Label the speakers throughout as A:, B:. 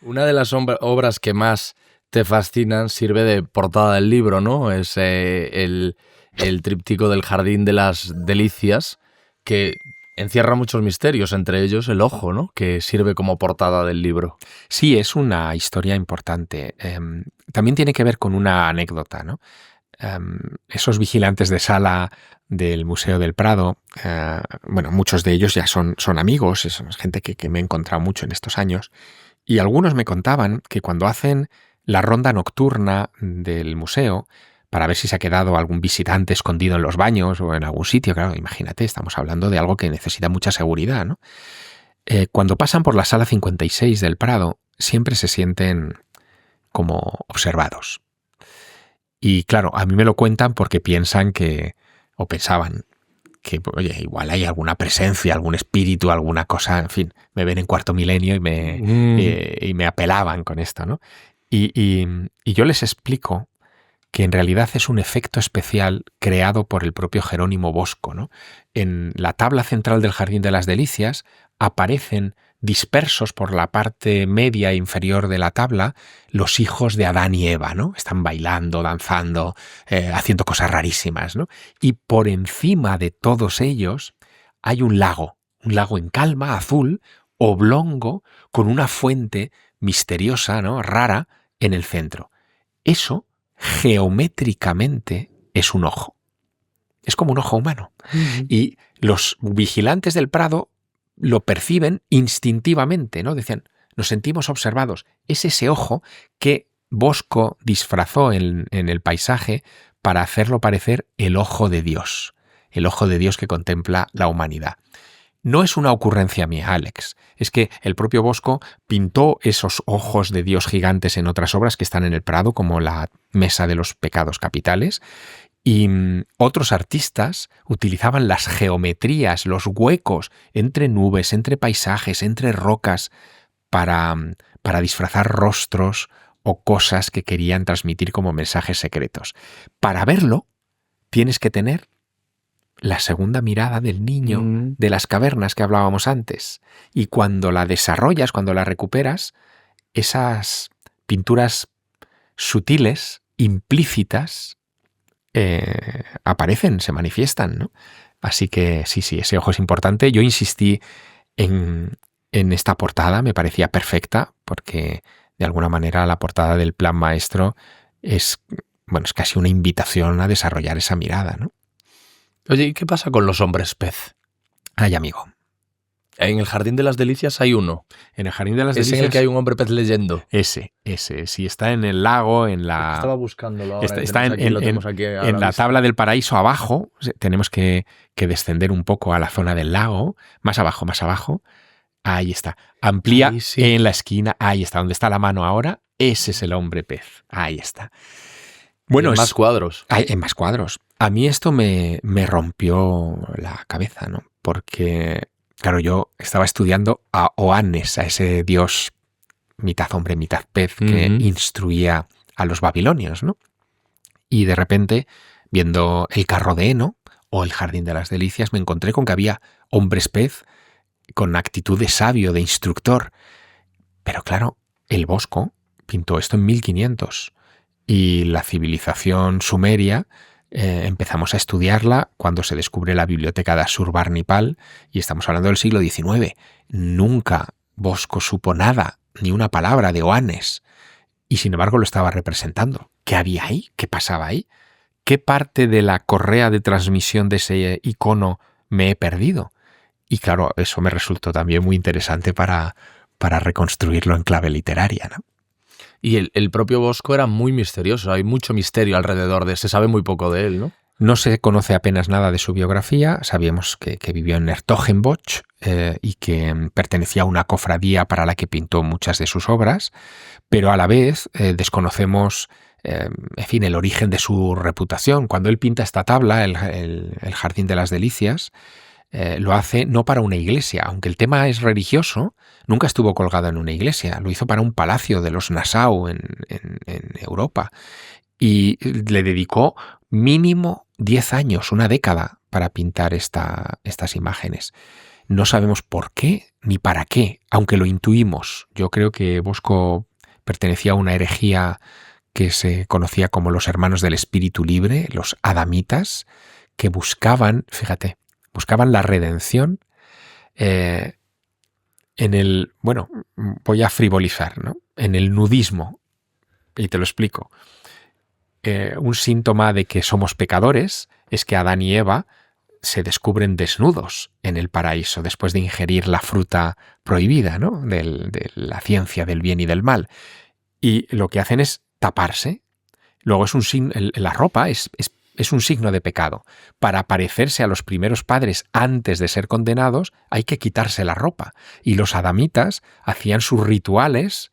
A: Una de las obras que más te fascinan sirve de portada del libro, ¿no? Es el tríptico del Jardín de las Delicias, que encierra muchos misterios, entre ellos el ojo, ¿no? Que sirve como portada del libro.
B: Sí, es una historia importante. También tiene que ver con una anécdota, ¿no? Esos vigilantes de sala del Museo del Prado, bueno, muchos de ellos ya son amigos, es gente que me he encontrado mucho en estos años, y algunos me contaban que cuando hacen la ronda nocturna del museo, para ver si se ha quedado algún visitante escondido en los baños o en algún sitio, claro, imagínate, estamos hablando de algo que necesita mucha seguridad, ¿no? Cuando pasan por la sala 56 del Prado, siempre se sienten como observados. Y claro, a mí me lo cuentan porque piensan que, o pensaban, que, oye, igual hay alguna presencia, algún espíritu, alguna cosa, en fin, me ven en Cuarto Milenio y me apelaban con esto, ¿no? Y yo les explico que en realidad es un efecto especial creado por el propio Jerónimo Bosco, ¿no? En la tabla central del Jardín de las Delicias aparecen dispersos por la parte media e inferior de la tabla los hijos de Adán y Eva, ¿no? Están bailando, danzando, haciendo cosas rarísimas, ¿no? Y por encima de todos ellos hay un lago en calma, azul, oblongo, con una fuente misteriosa, ¿no? Rara, en el centro. Eso, geométricamente, es un ojo. Es como un ojo humano. Y los vigilantes del Prado lo perciben instintivamente, ¿no? Decían, nos sentimos observados. Es ese ojo que Bosco disfrazó en el paisaje para hacerlo parecer el ojo de Dios que contempla la humanidad. No es una ocurrencia mía, Alex. Es que el propio Bosco pintó esos ojos de Dios gigantes en otras obras que están en el Prado, como la Mesa de los Pecados Capitales, y otros artistas utilizaban las geometrías, los huecos entre nubes, entre paisajes, entre rocas, para disfrazar rostros o cosas que querían transmitir como mensajes secretos. Para verlo, tienes que tener la segunda mirada del niño de las cavernas que hablábamos antes. Y cuando la desarrollas, cuando la recuperas, esas pinturas sutiles, implícitas, aparecen, se manifiestan, ¿no? Así que sí, ese ojo es importante. Yo insistí en esta portada, me parecía perfecta, porque de alguna manera la portada del Plan Maestro es casi una invitación a desarrollar esa mirada, ¿no?
A: Oye, ¿y qué pasa con los hombres pez?
B: Ay, amigo.
A: En el Jardín de las Delicias hay uno.
B: En el Jardín de las Delicias...
A: Es en el que hay un hombre pez leyendo.
B: Ese. Sí, está en el lago, en la...
A: Estaba buscándolo ahora.
B: Está en la tabla del paraíso abajo. Tenemos que descender un poco a la zona del lago. Más abajo. Ahí está. Amplía en la esquina. Ahí está. Donde está la mano ahora. Ese es el hombre pez. Ahí está. Bueno,
A: en más cuadros.
B: En más cuadros. A mí esto me rompió la cabeza, ¿no? Porque, claro, yo estaba estudiando a Oannes, a ese dios mitad hombre, mitad pez, que instruía a los babilonios, ¿no? Y de repente, viendo el carro de heno o el Jardín de las Delicias, me encontré con que había hombres pez con actitud de sabio, de instructor. Pero claro, el Bosco pintó esto en 1500 y la civilización sumeria empezamos a estudiarla cuando se descubre la biblioteca de Asurbanipal y estamos hablando del siglo XIX. Nunca Bosco supo nada, ni una palabra de Oannes, y sin embargo lo estaba representando. ¿Qué había ahí? ¿Qué pasaba ahí? ¿Qué parte de la correa de transmisión de ese icono me he perdido? Y claro, eso me resultó también muy interesante para reconstruirlo en clave literaria, ¿no?
A: Y el propio Bosco era muy misterioso, hay mucho misterio alrededor de él, se sabe muy poco de él, ¿no?
B: No se conoce apenas nada de su biografía, sabíamos que vivió en Hertogenbosch y que pertenecía a una cofradía para la que pintó muchas de sus obras, pero a la vez desconocemos, el origen de su reputación. Cuando él pinta esta tabla, el Jardín de las Delicias, lo hace no para una iglesia, aunque el tema es religioso, nunca estuvo colgado en una iglesia, lo hizo para un palacio de los Nassau en Europa y le dedicó mínimo 10 años, una década para pintar estas imágenes. No sabemos por qué ni para qué, aunque lo intuimos. Yo creo que Bosco pertenecía a una herejía que se conocía como los hermanos del espíritu libre, los adamitas, que buscaban, fíjate, buscaban la redención en el, bueno, voy a frivolizar, ¿no? En el nudismo. Y te lo explico. Un síntoma de que somos pecadores es que Adán y Eva se descubren desnudos en el paraíso después de ingerir la fruta prohibida, ¿no? De la ciencia del bien y del mal. Y lo que hacen es taparse. Luego es la ropa es un signo de pecado. Para parecerse a los primeros padres antes de ser condenados, hay que quitarse la ropa. Y los adamitas hacían sus rituales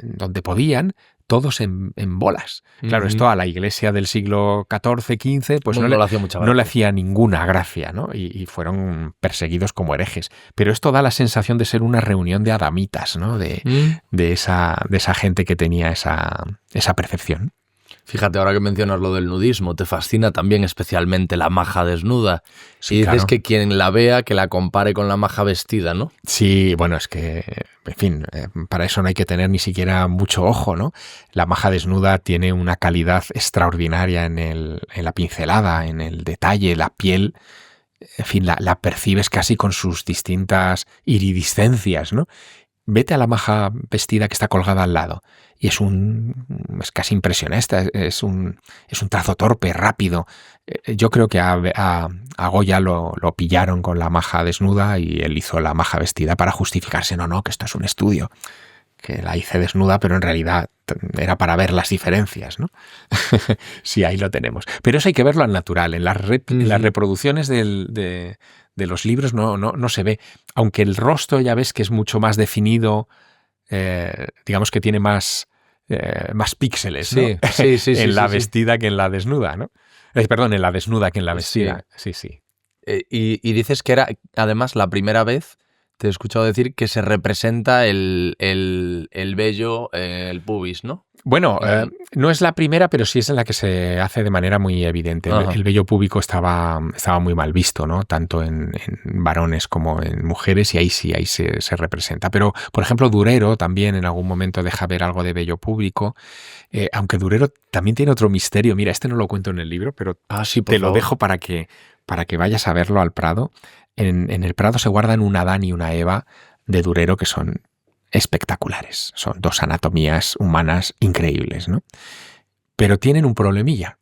B: donde podían, todos en bolas. Claro, esto a la iglesia del siglo XIV, XV, pues no le hacía ninguna gracia, ¿no? Y fueron perseguidos como herejes. Pero esto da la sensación de ser una reunión de adamitas, ¿no? De esa gente que tenía esa percepción.
A: Fíjate, ahora que mencionas lo del nudismo, te fascina también especialmente la maja desnuda. Sí, y dices claro, que quien la vea, que la compare con la maja vestida, ¿no?
B: Sí, bueno, es que, en fin, para eso no hay que tener ni siquiera mucho ojo, ¿no? La maja desnuda tiene una calidad extraordinaria en la pincelada, en el detalle, la piel. En fin, la percibes casi con sus distintas iridiscencias, ¿no? Vete a la maja vestida que está colgada al lado y es casi impresionista, es un trazo torpe, rápido. Yo creo que a Goya lo pillaron con la maja desnuda y él hizo la maja vestida para justificarse. No, que esto es un estudio, que la hice desnuda, pero en realidad era para ver las diferencias, ¿no? Sí, ahí lo tenemos. Pero eso hay que verlo al natural. En las reproducciones de los libros no se ve. Aunque el rostro ya ves que es mucho más definido, digamos que tiene más píxeles, ¿no?
A: Sí,
B: en la vestida que en la desnuda, ¿no? Perdón, en la desnuda que en la vestida. Sí.
A: Y dices que era, además, la primera vez, te he escuchado decir, que se representa el vello, el pubis, ¿no?
B: Bueno, no es la primera, pero sí es en la que se hace de manera muy evidente. El vello púbico estaba muy mal visto, ¿no? Tanto en varones como en mujeres, y ahí se representa. Pero, por ejemplo, Durero también en algún momento deja ver algo de vello púbico, aunque Durero también tiene otro misterio. Mira, este no lo cuento en el libro, pero
A: sí,
B: te lo dejo para que vayas a verlo al Prado. En el Prado se guardan un Adán y una Eva de Durero que son espectaculares. Son dos anatomías humanas increíbles, ¿no? Pero tienen un problemilla,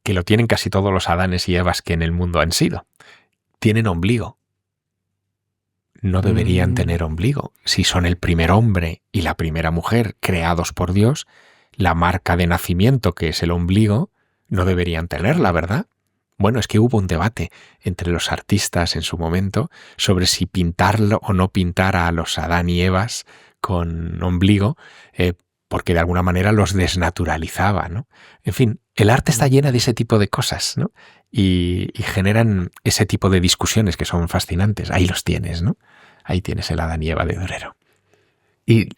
B: que lo tienen casi todos los Adanes y Evas que en el mundo han sido. Tienen ombligo. No deberían tener ombligo. Si son el primer hombre y la primera mujer creados por Dios, la marca de nacimiento, que es el ombligo, no deberían tenerla, ¿verdad? Bueno, es que hubo un debate entre los artistas en su momento sobre si pintarlo o no pintar a los Adán y Evas con ombligo, porque de alguna manera los desnaturalizaba, ¿no? En fin, el arte está llena de ese tipo de cosas, ¿no? Y generan ese tipo de discusiones que son fascinantes. Ahí los tienes, ¿no? Ahí tienes el Adán y Eva de Durero.
A: Y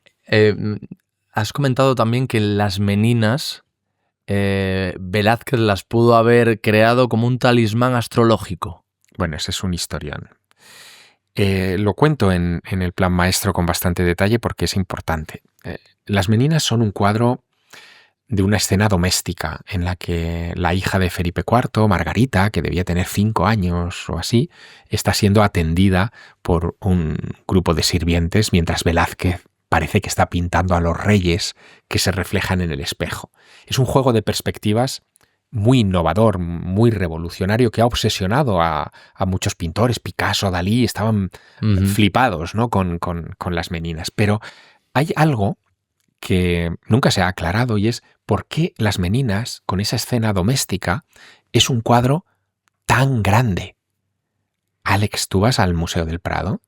A: has comentado también que las meninas Velázquez las pudo haber creado como un talismán astrológico.
B: Bueno, ese es un historión. Lo cuento en el plan maestro con bastante detalle porque es importante. Las meninas son un cuadro de una escena doméstica en la que la hija de Felipe IV, Margarita, que debía tener 5 años o así, está siendo atendida por un grupo de sirvientes mientras Velázquez parece que está pintando a los reyes que se reflejan en el espejo. Es un juego de perspectivas muy innovador, muy revolucionario, que ha obsesionado a muchos pintores. Picasso, Dalí, estaban flipados, ¿no? con las meninas. Pero hay algo que nunca se ha aclarado y es por qué las meninas, con esa escena doméstica, es un cuadro tan grande. Alex, tú vas al Museo del Prado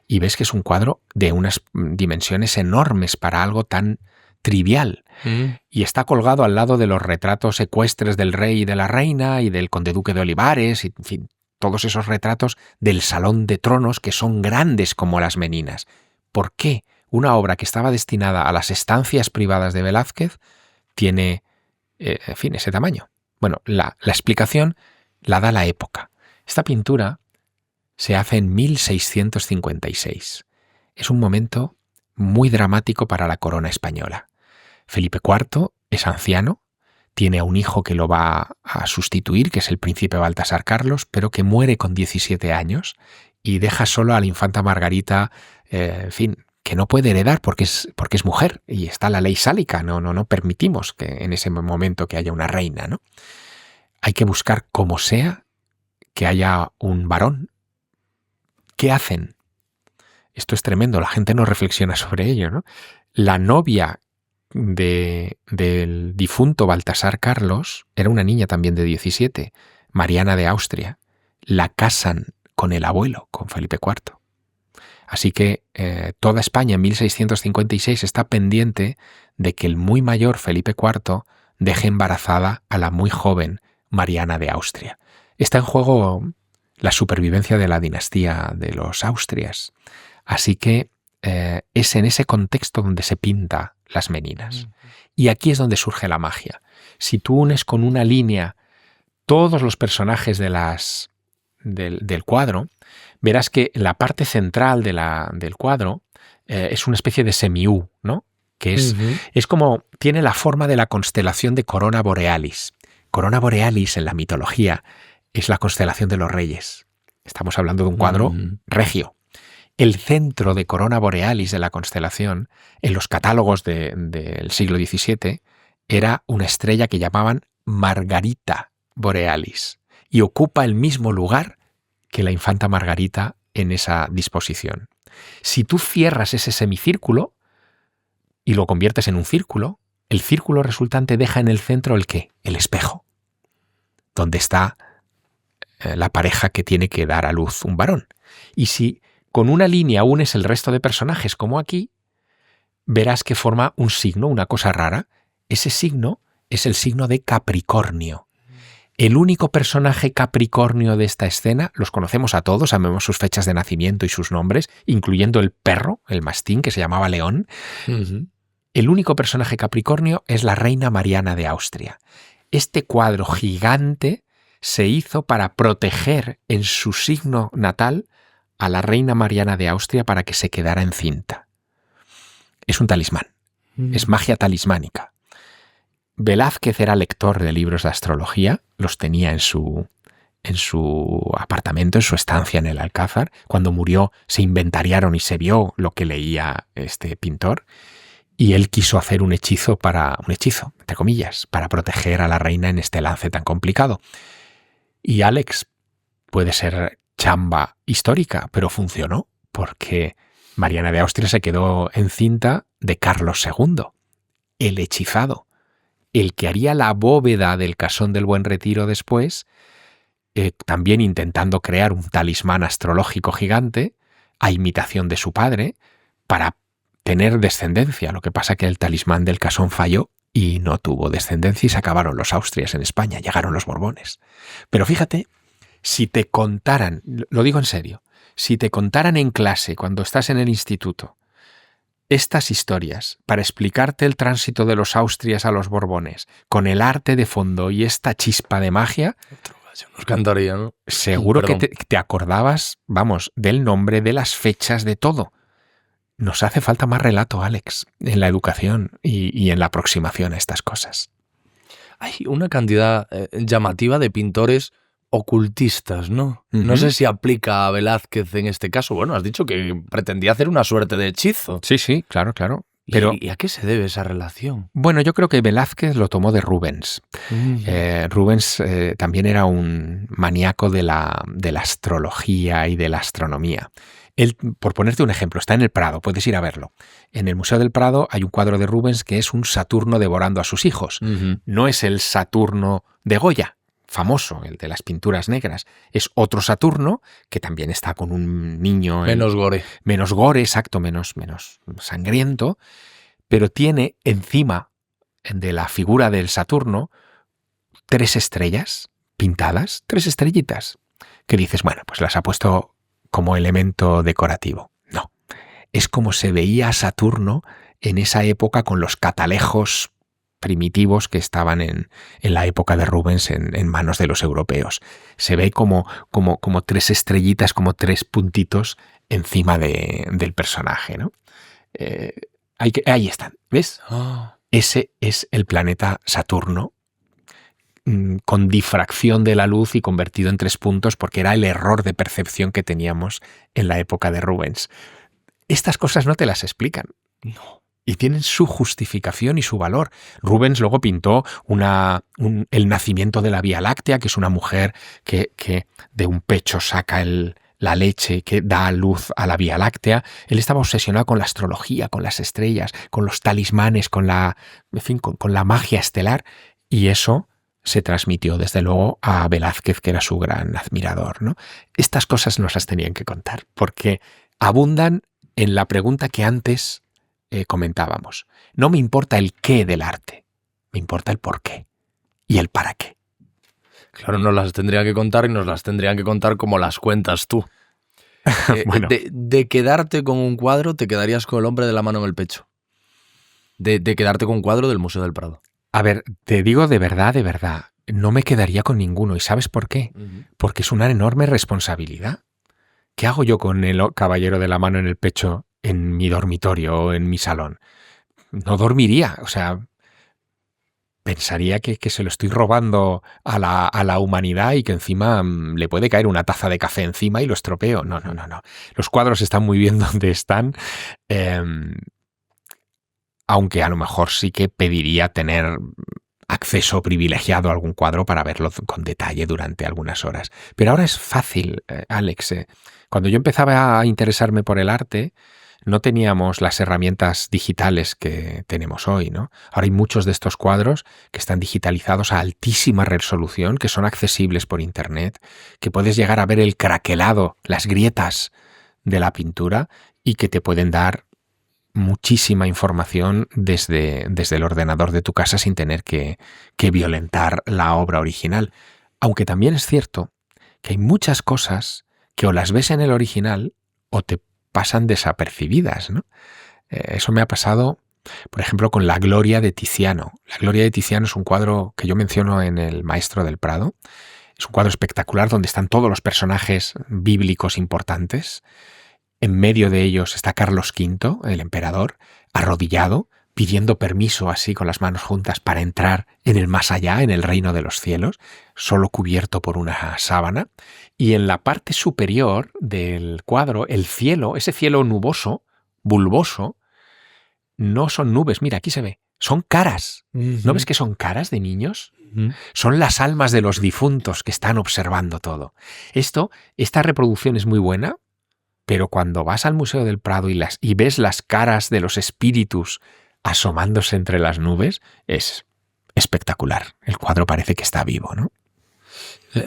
B: y ves que es un cuadro de unas dimensiones enormes para algo tan trivial. Y está colgado al lado de los retratos ecuestres del rey y de la reina y del conde duque de Olivares, y, en fin, todos esos retratos del Salón de Tronos que son grandes como las meninas. ¿Por qué una obra que estaba destinada a las estancias privadas de Velázquez tiene, en fin, ese tamaño? Bueno, la explicación la da la época. Esta pintura se hace en 1656. Es un momento muy dramático para la corona española. Felipe IV es anciano, tiene a un hijo que lo va a sustituir, que es el príncipe Baltasar Carlos, pero que muere con 17 años y deja solo a la infanta Margarita, en fin, que no puede heredar porque es mujer y está la ley sálica, no permitimos que en ese momento que haya una reina, ¿no? Hay que buscar como sea que haya un varón. ¿Qué hacen? Esto es tremendo, la gente no reflexiona sobre ello, ¿no? La novia del difunto Baltasar Carlos era una niña también de 17, Mariana de Austria. La casan con el abuelo, con Felipe IV. Así que toda España en 1656 está pendiente de que el muy mayor Felipe IV deje embarazada a la muy joven Mariana de Austria. Está en juego la supervivencia de la dinastía de los Austrias. Así que es en ese contexto donde se pinta Las Meninas. Y aquí es donde surge la magia. Si tú unes con una línea todos los personajes del cuadro, verás que la parte central del cuadro es una especie de semi-U, ¿no? Que es como, tiene la forma de la constelación de Corona Borealis. Corona Borealis en la mitología es la constelación de los reyes. Estamos hablando de un cuadro regio. El centro de Corona Borealis de la constelación, en los catálogos del siglo XVII, era una estrella que llamaban Margarita Borealis y ocupa el mismo lugar que la infanta Margarita en esa disposición. Si tú cierras ese semicírculo y lo conviertes en un círculo, el círculo resultante deja en el centro ¿el qué? El espejo, donde está la pareja que tiene que dar a luz un varón. Y si con una línea unes el resto de personajes como aquí, verás que forma un signo, una cosa rara. Ese signo es el signo de Capricornio. El único personaje Capricornio de esta escena, los conocemos a todos, sabemos sus fechas de nacimiento y sus nombres, incluyendo el perro, el mastín, que se llamaba León. El único personaje Capricornio es la reina Mariana de Austria. Este cuadro gigante se hizo para proteger en su signo natal a la reina Mariana de Austria para que se quedara encinta. Es un talismán, es magia talismánica. Velázquez era lector de libros de astrología, los tenía en su apartamento, en su estancia en el Alcázar. Cuando murió se inventariaron y se vio lo que leía este pintor y él quiso hacer un hechizo, entre comillas, para proteger a la reina en este lance tan complicado. Y Alex, puede ser chamba histórica, pero funcionó porque Mariana de Austria se quedó encinta de Carlos II, el hechizado, el que haría la bóveda del Casón del Buen Retiro después, también intentando crear un talismán astrológico gigante, a imitación de su padre, para tener descendencia. Lo que pasa que el talismán del Casón falló y no tuvo descendencia y se acabaron los Austrias en España, llegaron los Borbones. Pero fíjate, si te contaran, lo digo en serio, si te contaran en clase cuando estás en el instituto estas historias para explicarte el tránsito de los Austrias a los Borbones con el arte de fondo y esta chispa de magia,
A: nos cantaría, ¿no?
B: Seguro que te acordabas, vamos, del nombre, de las fechas, de todo. Nos hace falta más relato, Alex, en la educación y en la aproximación a estas cosas.
A: Hay una cantidad llamativa de pintores ocultistas, ¿no? No sé si aplica a Velázquez en este caso. Bueno, has dicho que pretendía hacer una suerte de hechizo.
B: Sí, claro. Pero,
A: ¿Y a qué se debe esa relación?
B: Bueno, yo creo que Velázquez lo tomó de Rubens. Rubens también era un maníaco de la astrología y de la astronomía. Él, por ponerte un ejemplo, está en el Prado, puedes ir a verlo. En el Museo del Prado hay un cuadro de Rubens que es un Saturno devorando a sus hijos. No es el Saturno de Goya, famoso, el de las pinturas negras. Es otro Saturno que también está con un niño...
A: Menos gore.
B: Menos gore, exacto, menos sangriento, pero tiene encima de la figura del Saturno 3 estrellas pintadas, 3 estrellitas, que dices, bueno, pues las ha puesto como elemento decorativo. No, es como se veía a Saturno en esa época con los catalejos primitivos que estaban en la época de Rubens en manos de los europeos. Se ve como 3 estrellitas, como 3 puntitos encima del personaje, ¿no? Ahí están, ¿ves? Ese es el planeta Saturno, con difracción de la luz y convertido en 3 puntos porque era el error de percepción que teníamos en la época de Rubens. Estas cosas no te las explican.
A: No.
B: Y tienen su justificación y su valor. Rubens luego pintó el nacimiento de la Vía Láctea, que es una mujer que de un pecho saca la leche que da luz a la Vía Láctea. Él estaba obsesionado con la astrología, con las estrellas, con los talismanes, con la magia estelar, y eso se transmitió desde luego a Velázquez, que era su gran admirador, ¿no? Estas cosas nos las tenían que contar, porque abundan en la pregunta que antes comentábamos. No me importa el qué del arte, me importa el por qué y el para qué.
A: Claro, nos las tendrían que contar y nos las tendrían que contar como las cuentas tú.
B: Bueno.
A: De quedarte con un cuadro, te quedarías con el hombre de la mano en el pecho. De quedarte con un cuadro del Museo del Prado.
B: A ver, te digo de verdad, no me quedaría con ninguno. ¿Y sabes por qué? Porque es una enorme responsabilidad. ¿Qué hago yo con el caballero de la mano en el pecho en mi dormitorio o en mi salón? No dormiría, o sea, pensaría que se lo estoy robando a la humanidad y que encima le puede caer una taza de café encima y lo estropeo. No. Los cuadros están muy bien donde están, aunque a lo mejor sí que pediría tener acceso privilegiado a algún cuadro para verlo con detalle durante algunas horas. Pero ahora es fácil, Alex. Cuando yo empezaba a interesarme por el arte, no teníamos las herramientas digitales que tenemos hoy, ¿no? Ahora hay muchos de estos cuadros que están digitalizados a altísima resolución, que son accesibles por internet, que puedes llegar a ver el craquelado, las grietas de la pintura y que te pueden dar muchísima información desde el ordenador de tu casa sin tener que violentar la obra original. Aunque también es cierto que hay muchas cosas que o las ves en el original o te pasan desapercibidas, ¿no? Eso me ha pasado, por ejemplo, con La Gloria de Tiziano. La Gloria de Tiziano es un cuadro que yo menciono en El Maestro del Prado. Es un cuadro espectacular donde están todos los personajes bíblicos importantes. En medio de ellos está Carlos V, el emperador, arrodillado, pidiendo permiso así con las manos juntas para entrar en el más allá, en el reino de los cielos, solo cubierto por una sábana. Y en la parte superior del cuadro, el cielo, ese cielo nuboso, bulboso, no son nubes, mira, aquí se ve, son caras. ¿No ves que son caras de niños? Son las almas de los difuntos que están observando todo. Esta reproducción es muy buena, pero cuando vas al Museo del Prado y ves las caras de los espíritus asomándose entre las nubes, es espectacular. El cuadro parece que está vivo, ¿no?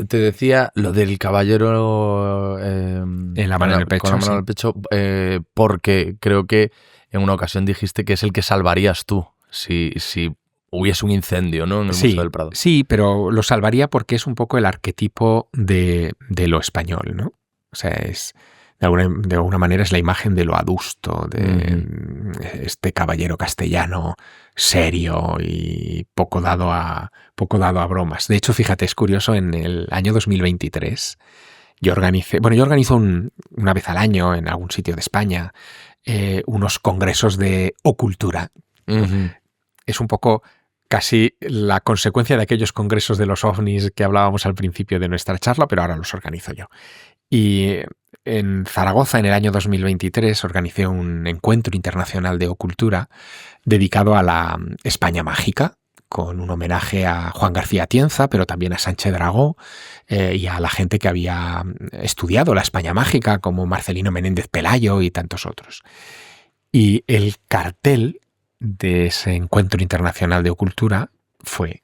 A: Te decía lo del caballero
B: en la mano en el pecho,
A: con la mano en el pecho, porque creo que en una ocasión dijiste que es el que salvarías tú si hubiese un incendio, ¿no? En el Museo del Prado.
B: Sí, pero lo salvaría porque es un poco el arquetipo de lo español, ¿no? O sea, de alguna manera es la imagen de lo adusto, de este caballero castellano serio y poco dado a bromas. De hecho, fíjate, es curioso, en el año 2023 yo organizo una vez al año en algún sitio de España unos congresos de ocultura. Es un poco casi la consecuencia de aquellos congresos de los ovnis que hablábamos al principio de nuestra charla, pero ahora los organizo yo. Y en Zaragoza, en el año 2023, organicé un encuentro internacional de ocultura dedicado a la España mágica, con un homenaje a Juan García Atienza, pero también a Sánchez Dragó y a la gente que había estudiado la España mágica, como Marcelino Menéndez Pelayo y tantos otros. Y el cartel de ese encuentro internacional de ocultura fue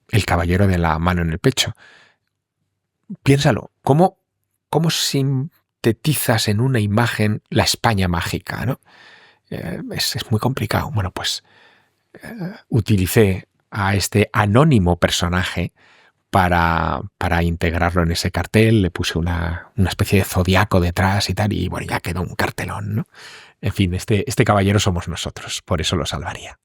B: el caballero de la mano en el pecho. Piénsalo, ¿cómo sintetizas en una imagen la España mágica, ¿no? Es muy complicado. Bueno, pues utilicé a este anónimo personaje para integrarlo en ese cartel, le puse una especie de zodiaco detrás y tal, y bueno, ya quedó un cartelón, ¿no? En fin, este caballero somos nosotros, por eso lo salvaría.